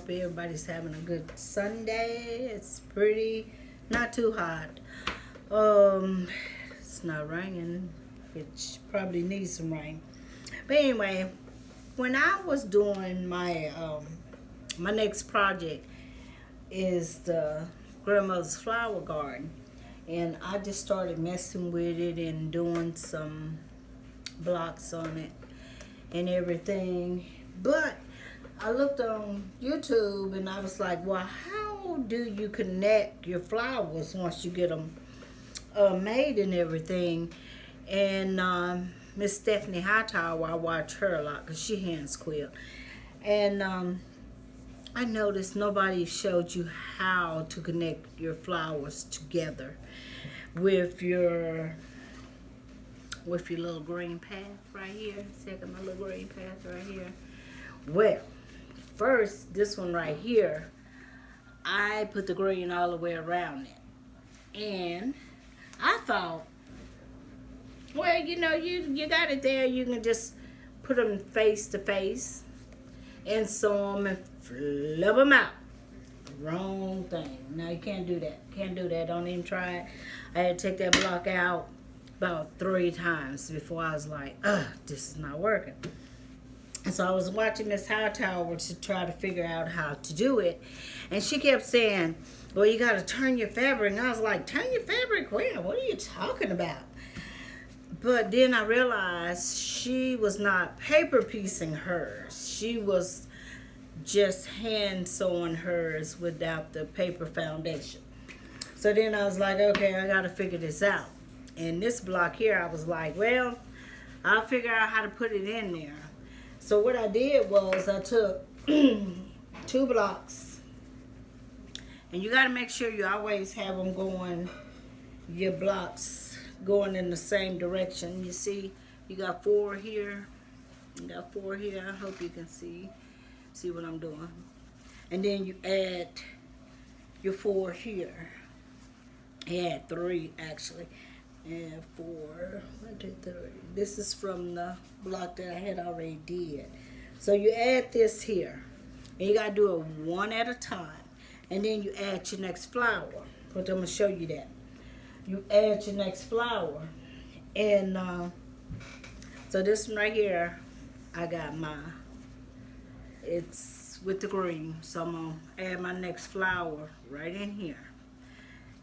hope everybody's having a good Sunday. It's pretty, not too hot. It's not raining, which probably needs some rain. But anyway, when I was doing my next project is the grandmother's flower garden, and I just started messing with it and doing some blocks on it and everything. But I looked on YouTube and I was like, well, how do you connect your flowers once you get them made and everything? And Miss Stephanie Hightower, I watch her a lot because she hands quilt. And I noticed nobody showed you how to connect your flowers together with your little green path right here. Second, my little green path right here. Well, first, this one right here, I put the green all the way around it. And I thought, well, you got it there. You can just put them face to face and sew them and flip them out. Wrong thing. No, you can't do that. Can't do that. Don't even try it. I had to take that block out about 3 times before I was like, this is not working. And so I was watching Miss Hightower to try to figure out how to do it. And she kept saying, well, you got to turn your fabric. And I was like, turn your fabric where? What are you talking about? But then I realized she was not paper piecing hers. She was just hand sewing hers without the paper foundation. So then I was like, okay, I got to figure this out. And this block here, I was like, well, I'll figure out how to put it in there. So what I did was I took 2 blocks. And you got to make sure you always have them going, your blocks going in the same direction. You see, you got 4 here. You got 4 here. I hope you can see what I'm doing. And then you add your 4 here. Add 3 actually. And 4, 1, 2, 3. This is from the block that I had already did. So you add this here. And you got to do it one at a time. And then you add your next flower. But I'm going to show you that. You add your next flower. And so this one right here, I got it's with the green. So I'm going to add my next flower right in here.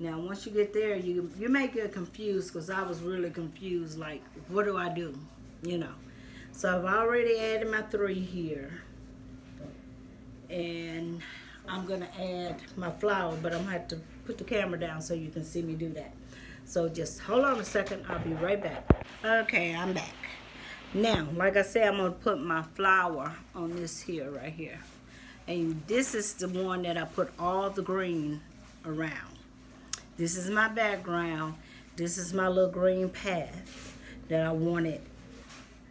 Now, once you get there, you may get confused because I was really confused. Like, what do I do? So I've already added my 3 here. And I'm going to add my flower, but I'm going to have to put the camera down so you can see me do that. So just hold on a second. I'll be right back. Okay, I'm back. Now, like I said, I'm going to put my flower on this here, right here. And this is the one that I put all the green around. This is my background. This is my little green path that I wanted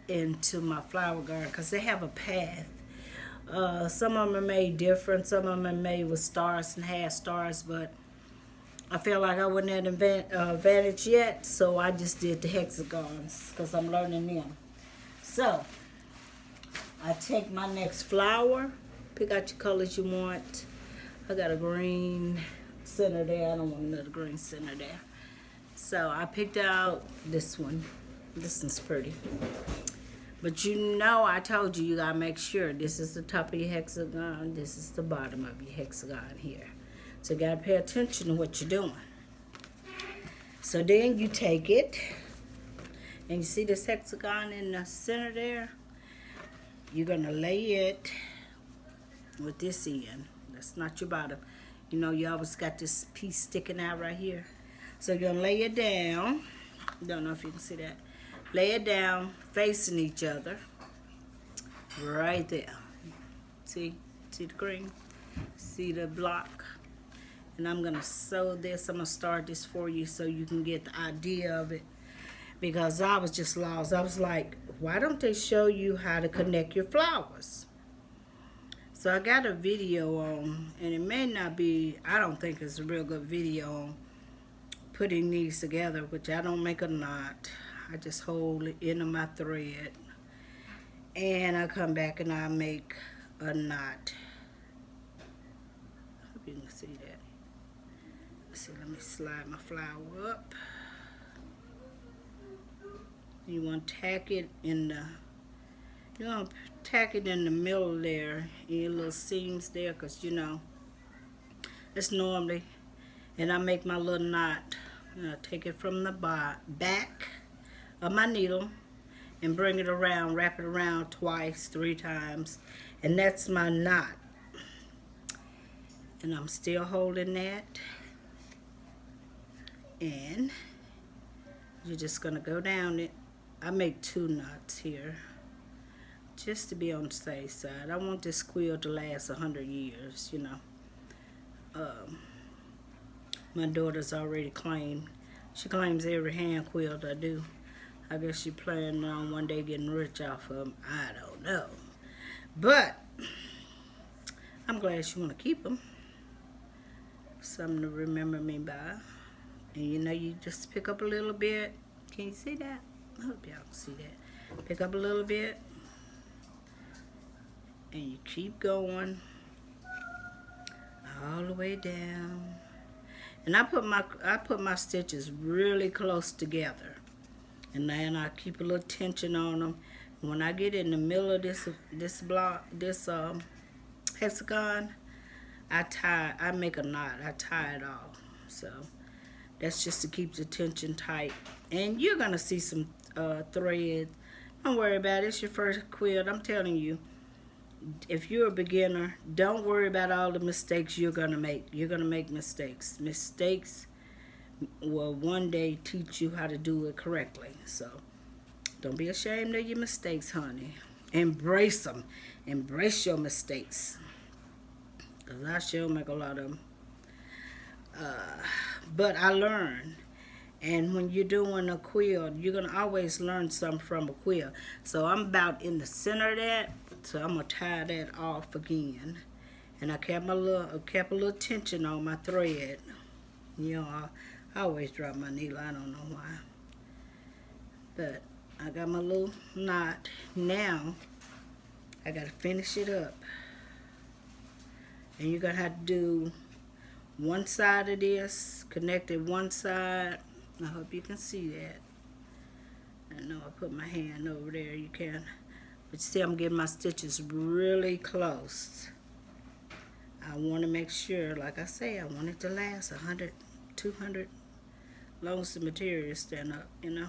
into my flower garden because they have a path. Some of them are made different. Some of them are made with stars and half stars, but I feel like I wasn't at advantage yet, so I just did the hexagons because I'm learning them. So I take my next flower, pick out your colors you want. I got a green center there. I don't want another green center there. So I picked out this one. This one's pretty. But I told you gotta make sure this is the top of your hexagon. This is the bottom of your hexagon here. So you gotta pay attention to what you're doing. So then you take it, and you see this hexagon in the center there? You're gonna lay it with this end. That's not your bottom. You always got this piece sticking out right here. So you're going to lay it down. Don't know if you can see that. Lay it down facing each other. Right there. See the green? See the block? And I'm going to sew this. I'm going to start this for you so you can get the idea of it. Because I was just lost. I was like, why don't they show you how to connect your flowers? So I got a video on, and it may not be, I don't think it's a real good video on putting these together, which I don't make a knot. I just hold it into my thread, and I come back and I make a knot you can see that. Let's see, let me slide my flower up. You want to tack it in the, you want to tack it in the middle there, in your little seams there, because you know, it's normally, and I make my little knot. I take it from the back of my needle and bring it around, wrap it around twice, 3 times, and that's my knot. And I'm still holding that, and you're just gonna go down it. I make 2 knots here just to be on the safe side. I want this quilt to last 100 years, you know. My daughter's already claimed, she claims every hand quilt I do. I guess she planning on one day getting rich off of them. I don't know. But I'm glad she want to keep them. Something to remember me by. And you know, you just pick up a little bit. Can you see that? I hope y'all can see that. Pick up a little bit. And you keep going all the way down. And I put my stitches really close together. And then I keep a little tension on them. And when I get in the middle of this hexagon, I make a knot. I tie it off. So that's just to keep the tension tight. And you're gonna see some thread. Don't worry about it. It's your first quilt. I'm telling you, if you're a beginner, don't worry about all the mistakes you're gonna make. You're gonna make mistakes. Mistakes will one day teach you how to do it correctly. So don't be ashamed of your mistakes, honey. Embrace them. Embrace your mistakes. Because I sure make a lot of them. But I learned. And when you're doing a quilt, you're going to always learn something from a quilt. So I'm about in the center of that. So I'm going to tie that off again. And I kept a little tension on my thread. You know, I always drop my needle. I don't know why. But I got my little knot. Now, I got to finish it up. And you're going to have to do one side of this, connected one side. I hope you can see that. I know I put my hand over there, you can. But see, I'm getting my stitches really close. I want to make sure, like I say, I want it to last 100, 200, long as the material stand up, you know.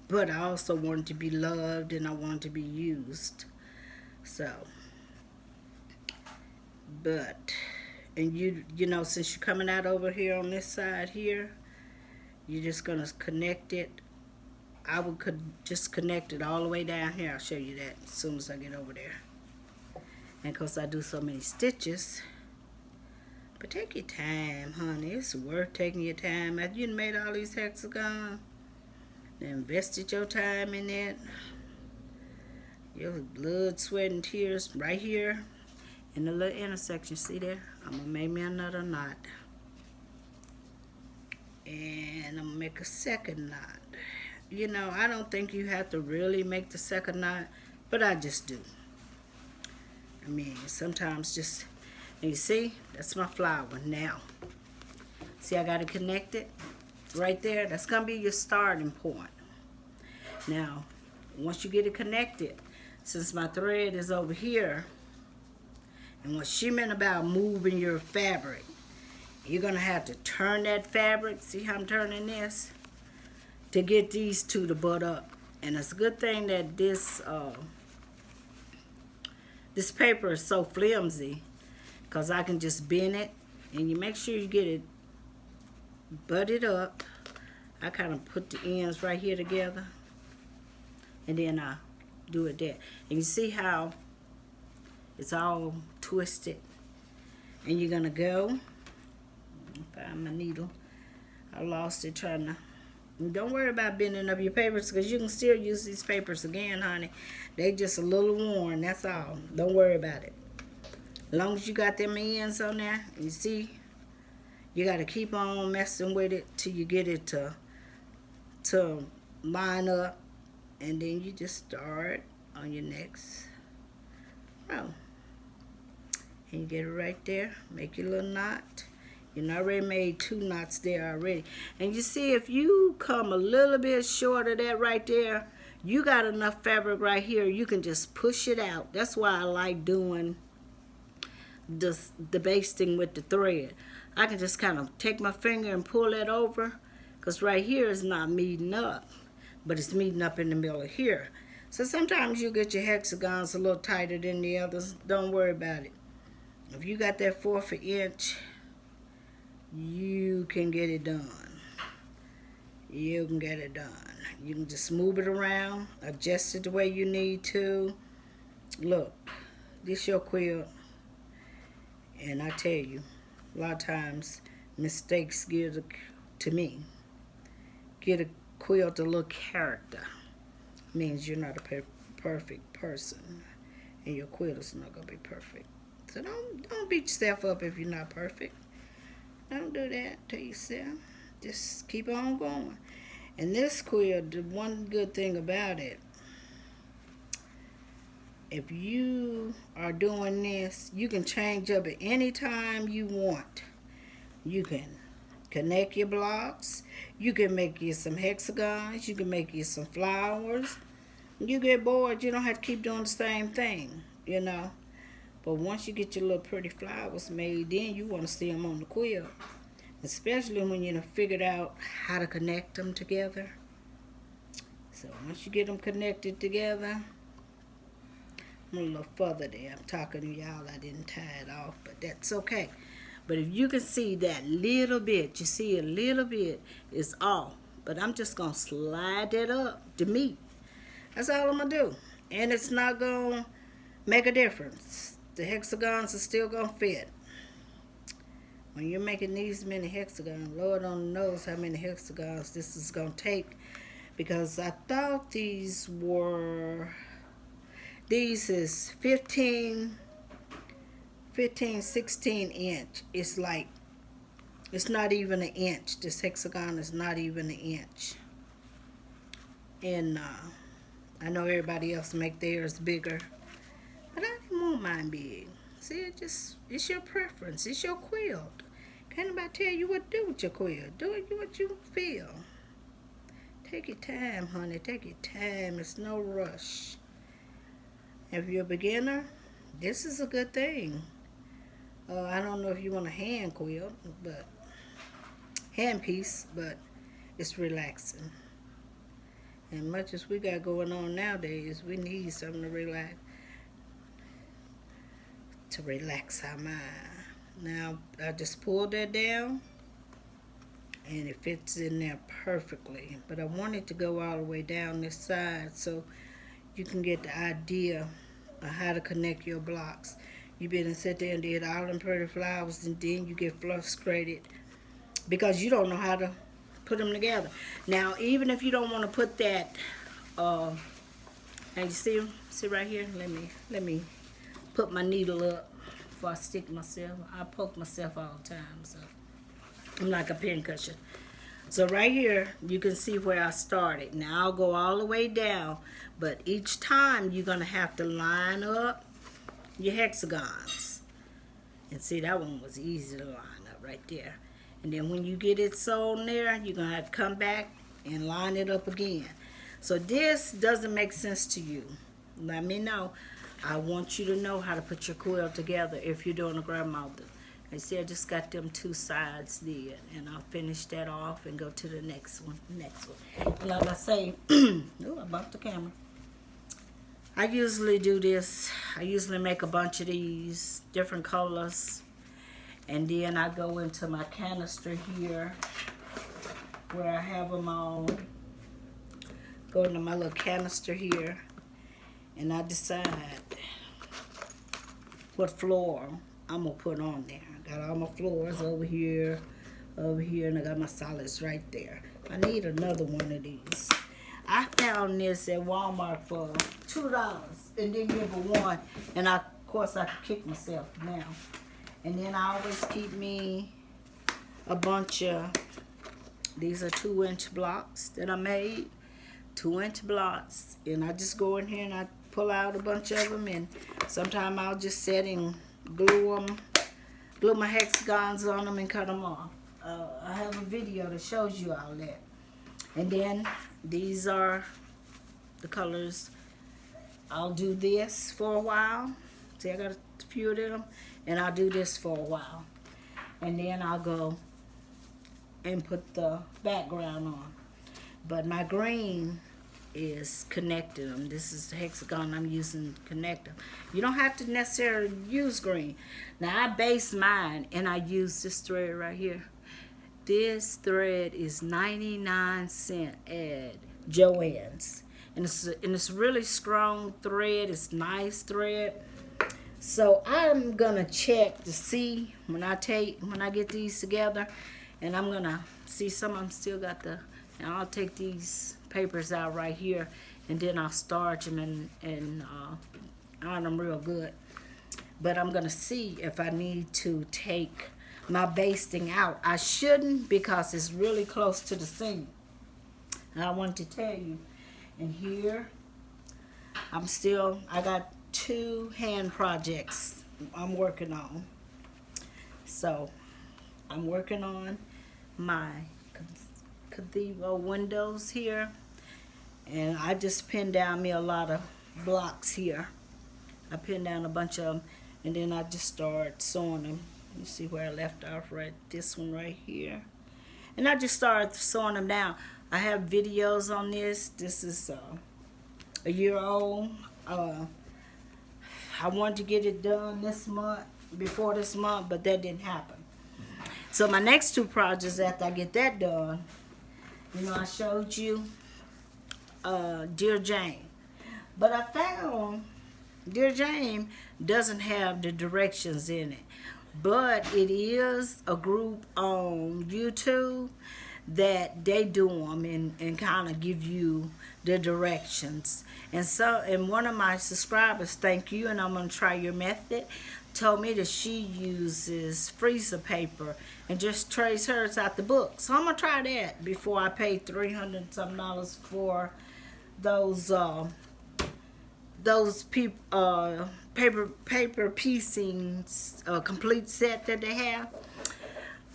But I also want it to be loved and I want it to be used. So, but, and you know, since you're coming out over here on this side here, you're just going to connect it. I would just connect it all the way down here. I'll show you that as soon as I get over there. And because I do so many stitches. But take your time, honey. It's worth taking your time. After you made all these hexagons, invested your time in it. Your blood, sweat, and tears right here in the little intersection. See there? I'm going to make me another knot. And I'm going to make a second knot. You know, I don't think you have to really make the second knot, but I just do. I mean, sometimes just, and you see, that's my flower now. See, I got to connect it right there. That's going to be your starting point. Now, once you get it connected, since my thread is over here, and what she meant about moving your fabric, you're going to have to turn that fabric. See how I'm turning this? To get these two to butt up. And it's a good thing that this paper is so flimsy, because I can just bend it. And you make sure you get it butted up. I kind of put the ends right here together. And then I do it there. And you see how it's all twisted. And you're going to go. Find my needle. I lost it trying to. And don't worry about bending up your papers, because you can still use these papers again, honey. They just a little worn, that's all. Don't worry about it. As long as you got them ends on there, you see, you got to keep on messing with it till you get it to line up. And then you just start on your next row. And you get it right there. Make your little knot. You already made 2 knots there already. And you see, if you come a little bit short of that right there, you got enough fabric right here. You can just push it out. That's why I like doing the basting with the thread. I can just kind of take my finger and pull that over, because right here is not meeting up, but it's meeting up in the middle of here. So sometimes you get your hexagons a little tighter than the others. Don't worry about it. If you got that 1/4 inch, you can get it done. You can get it done. You can just move it around, adjust it the way you need to. Look, this your quilt. And I tell you, a lot of times mistakes give to me. Get a quilt a little character. Means you're not a perfect person, and your quilt is not gonna be perfect. So don't beat yourself up if you're not perfect. Don't do that to yourself. Just keep on going. And this quilt, the one good thing about it, if you are doing this, you can change up at any time you want. You can connect your blocks. You can make you some hexagons. You can make you some flowers. You get bored, you don't have to keep doing the same thing, you know. But once you get your little pretty flowers made, then you want to see them on the quilt. Especially when you figured out how to connect them together. So once you get them connected together, I'm a little further there. I'm talking to y'all. I didn't tie it off, but that's okay. But if you can see that little bit, you see a little bit is off. But I'm just going to slide that up to meet. That's all I'm going to do. And it's not going to make a difference. The hexagons are still going to fit. When you're making these many hexagons, Lord only knows how many hexagons this is going to take. Because I thought these is 15, 16 inch. It's like, it's not even an inch. This hexagon is not even an inch. And I know everybody else make theirs bigger, but I didn't want mine big. See, it's your preference. It's your quilt. Can't nobody tell you what to do with your quilt. Do it what you feel. Take your time, honey. Take your time. It's no rush. If you're a beginner, this is a good thing. I don't know if you want a hand quilt, but hand piece, but it's relaxing. And much as we got going on nowadays, we need something to relax our mind. Now, I just pulled that down, and it fits in there perfectly. But I want it to go all the way down this side so you can get the idea of how to connect your blocks. You better sit there and did all them pretty flowers, and then you get frustrated because you don't know how to put them together. Now, even if you don't want to put that, and you see right here. Let me put my needle up before I stick myself. I poke myself all the time, so I'm like a pin cushion. So right here, you can see where I started. Now I'll go all the way down, but each time you're gonna have to line up your hexagons. And see, that one was easy to line up right there. And then when you get it sewn there, you're gonna have to come back and line it up again. So this doesn't make sense to you, let me know. I want you to know how to put your quilt together if you're doing a grandmother. And see, I just got them 2 sides there, and I'll finish that off and go to the next one. And like I say, oh, I bumped the camera. I usually do this. I usually make a bunch of these different colors, and then I go into my canister here where I have them all. Go into my little canister here, and I decide what floor I'm gonna put on there. I got all my floors over here, and I got my solids right there. I need another one of these. I found this at Walmart for $2 and didn't give a one. And of course I could kick myself now. And then I always keep me a bunch of, these are 2-inch blocks that I made. 2-inch blocks. And I just go in here and I pull out a bunch of them, and sometimes I'll just set and glue my hexagons on them and cut them off. I have a video that shows you all that. And then these are the colors. I'll do this for a while. See, I got a few of them, and I'll do this for a while. And then I'll go and put the background on. But my green is connecting them. This is the hexagon I'm using to connect them. You don't have to necessarily use green. Now I base mine and I use this thread right here. This thread is 99¢ at Joann's. And it's really strong thread. It's nice thread. So I'm gonna check to see when I get these together, and I'm gonna see some of them still got the. And I'll take these papers out right here, and then I'll starch them and iron them real good. But I'm gonna see if I need to take my basting out. I shouldn't, because it's really close to the seam. And I want to tell you, and here I got 2 hand projects I'm working on. So I'm working on my cathedral windows here, and I just pinned down me a lot of blocks here. I pinned down a bunch of them, and then I just started sewing them. You see where I left off, right? This one right here. And I just started sewing them down. I have videos on this. This is a year old. I wanted to get it done before this month, but that didn't happen. So my next 2 projects, after I get that done, I showed you Dear Jane. But I found Dear Jane doesn't have the directions in it. But it is a group on YouTube that they do them and kind of give you the directions. And one of my subscribers, thank you, and I'm going to try your method, told me that she uses freezer paper and just trace hers out the book. So I'm going to try that before I pay $300 for those paper piecing complete set that they have.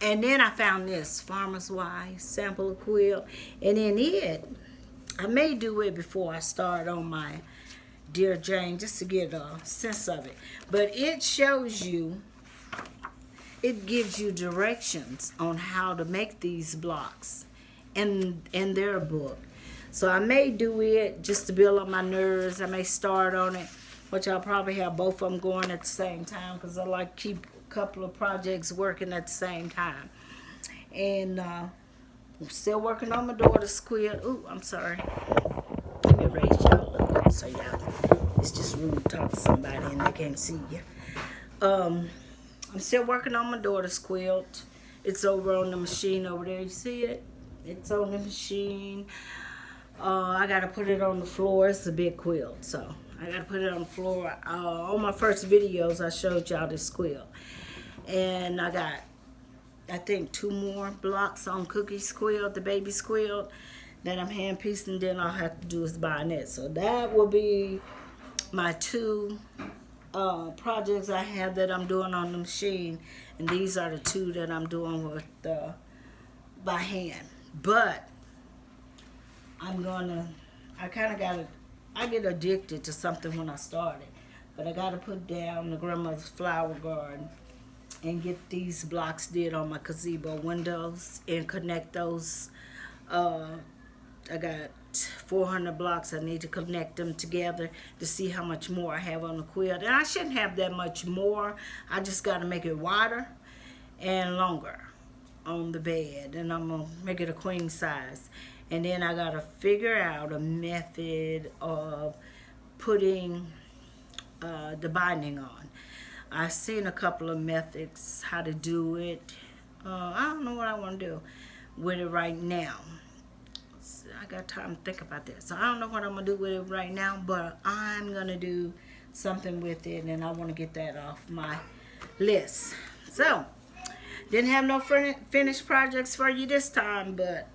And then I found this Farmer's Wife sample quilt, and in I may do it before I start on my Dear Jane, just to get a sense of it. But it shows you, it gives you directions on how to make these blocks in their book. So I may do it just to build up my nerves. I may start on it, which I'll probably have both of them going at the same time, because I like to keep a couple of projects working at the same time. And I'm still working on my daughter's quilt. Ooh, I'm sorry. Let me raise y'all up so y'all, it's just rude to talk to somebody and they can't see you. I'm still working on my daughter's quilt. It's over on the machine over there. You see it? It's on the machine. I got to put it on the floor. It's a big quilt, so I got to put it on the floor. On my first videos, I showed y'all this quilt. And I got, I think, 2 more blocks on Cookie's quilt, the baby's quilt, that I'm hand piecing. Then all I have to do is bayonet. So that will be my 2 projects I have that I'm doing on the machine. And these are the 2 that I'm doing with by hand. But I get addicted to something when I start it. But I got to put down the grandmother's flower garden and get these blocks did on my gazebo windows and connect those. I got 400 blocks. I need to connect them together to see how much more I have on the quilt. And I shouldn't have that much more. I just got to make it wider and longer on the bed. And I'm going to make it a queen size. And then I got to figure out a method of putting the binding on. I've seen a couple of methods how to do it. I don't know what I want to do with it right now. So I got time to think about that. So I don't know what I'm going to do with it right now, but I'm going to do something with it, and I want to get that off my list. So, didn't have no finished projects for you this time, but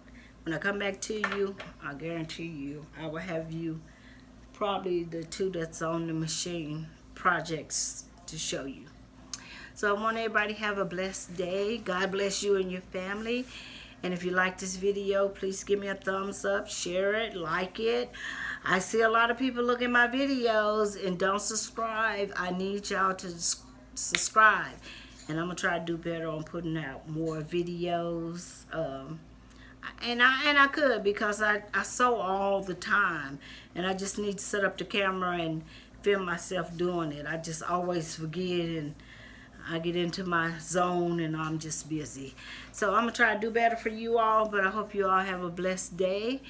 when I come back to you, I guarantee you I will have you probably the 2 that's on the machine projects to show you. So I want everybody to have a blessed day. God bless you and your family. And if you like this video, please give me a thumbs up, share it, like it. I see a lot of people look at my videos and don't subscribe. I need y'all to subscribe. And I'm going to try to do better on putting out more videos. And I could, because I sew all the time. And I just need to set up the camera and film myself doing it. I just always forget, and I get into my zone and I'm just busy. So I'm going to try to do better for you all, but I hope you all have a blessed day.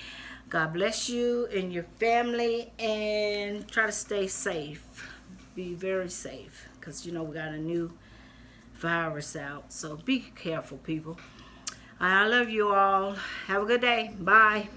God bless you and your family, and try to stay safe. Be very safe, because, you know, we got a new virus out. So be careful, people. I love you all. Have a good day. Bye.